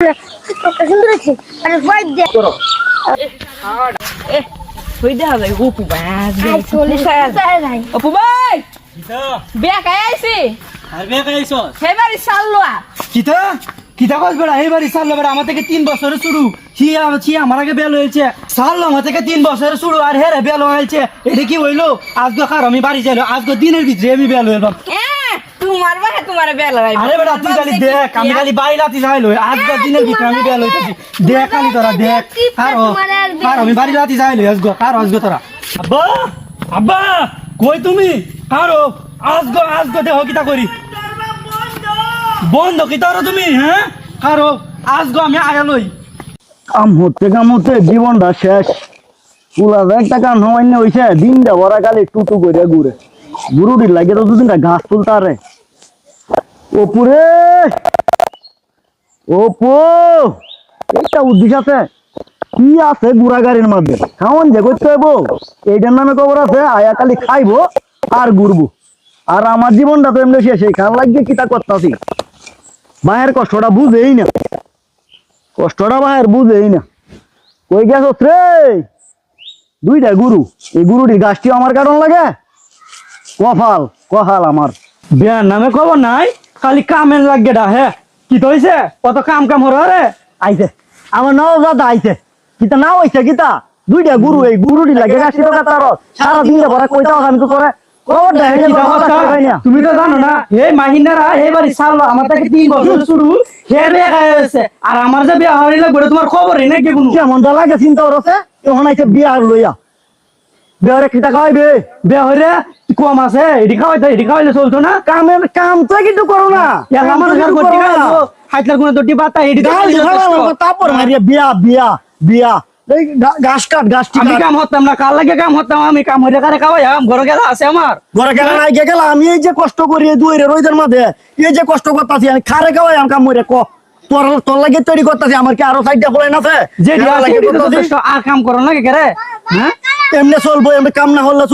না কত সুন্দর আছে আরে ভাই দেখ এ হই দেখা যায় অপু ভাই আসবে চলে যাই অপু ভাই বিয়া খাই আইছি আর বে কাইছো হেবারি সাল্লোয়া কিতা কিতা কস বেড়া এই বাড়ি সাল বেড়া আমার থেকে 3 বছরের শুরু ছি আমার আগে বেল হয়েছে সাল আমার থেকে 3 বছরের শুরু আর হেরে বেল হয়েছে এটা কি হইলো আজকে কার আমি বাড়ি যাইলো আজকে দিনের ভিতরে আমি বেল হইলাম তোমার বাহে তোমার বেলা ভাই আরে বেড়া তুই খালি দেখ আমি খালি বাড়ি রাতি যাইলো আজকে দিনের ভিতরে আমি বেল হইতাছি দেখ খালি তোরা দেখ আর আমি বাড়ি রাতি যাইলো আজকে তোরা আব্বা আব্বা কই তুমি কারো আজকে দেহ কিতা করি বন্ধ কি তারো তুমি হ্যাঁ কারো আজকে আমি আয়ালই কামতে জীবনটা শেষ পুলা একটা কান হইনে হইছে দিনটা ভরা খালি টুটু করে ঘুরে গুরুটির লাগে তো দুদিনটা ঘাস তুলতারে ওপুরে ওপো একটা উদ্দেশ্য আছে কি আছে গুড়া গাড়ির মধ্যে খাওয়ান যে করতে হইব এইটার নামে খবর আছে আয়া খালি খাইবো আর ঘুরবো আর আমার জীবনটা তো এমনি শেষ খান লাগিয়ে কিতা করতাছি মায়ের কষ্টটা বুঝেই না কষ্টটা মায়ের বুঝেই না কই গেছ রে দুইটা গুরু এই গুরুটির গাছটি আমার কারণ লাগে কফাল আমার বিয়ার নামে খবর নাই খালি কামের লাগে ডা হ্যাঁ কি তো হইছে কত কাম হলো রে আইছে আমার নাও দাদা আইছে কিতা নাও হইছে কিতা দুইটা গুরু এই গুরুটি লাগে গাছটি তো তার সারা দিন ভরা কইতাও আমি তো করে তুমি তো জানো না এই মাহিনারা এই বাড়ি সাল আমার থেকে 3 বছর শুরু হে বিয়া খাইছে আর আমার যে বিয়া হইলে গড়ে তোমার খবরই নাই কেমন কেমন লাগে চিন্তা করছে এখন আইছে বিয়া লইয়া বিয়ারে কিতা খাইবে বিয়া হইরে কম আছে এডি খাওয়াইলে চলতো না কাম তো কিন্তু করো না আমার ঘর করতে গেলো হাইতলার কোন দড়ি পাতা এডি তারপর মারিয়া বিয়া এই ঘাস কাটি আমি কাম হতাম না কাল লাগে কাম হতাম আমি কাম হইরে কারে খাওয়াই ঘরে গেলা আছে আমার ঘরে গেলা নাই গেলা আমি এই যে কষ্ট করি দুইরে রইদের মধ্যে এই যে কষ্ট করতাছি আমি খারে খাওয়াই আম কাম হইরে তোর লাগে তৈরি করতাছি আমার কি আরো সাইডটা বলে না যে আর কাম করো না কে রে হ্যাঁ এমনি চলবো এমনি কাম না হলে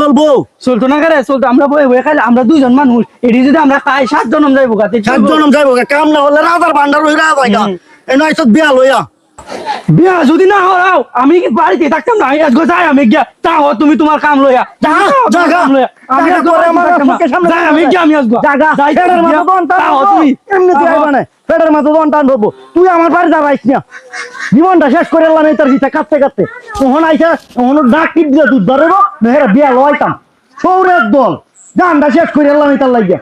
চলতো না করে চলতো আমরা বয়ে খাইলে আমরা দুইজন মানুষ এটি যদি আমরা খাই 7 জনম যাইবো গাতে 7 জনম যাইবো কাম না হলে রাজার ভান্ডার হই রাজা গা এনে আইছত বিয়া লইয়া বিয়া যদি না হরাও আমি কি বাড়িতে থাকতাম না আজকে যাই আমি গিয়া তাও তুমি তোমার কাম লইয়া আমি আসবো ফেডার মতো দন টান ধরবো তুই আমার বাড়ি যাবাইস না জীবনটা শেষ করে এলাম এই তোর ভিতরে কাঁদতে তখন আইসা তখন ডাক টিপ দিয়ে দুধ ধরবো বিয়া লইতাম সৌরের দল গানটা শেষ করে এলাম এই তার লাগিয়া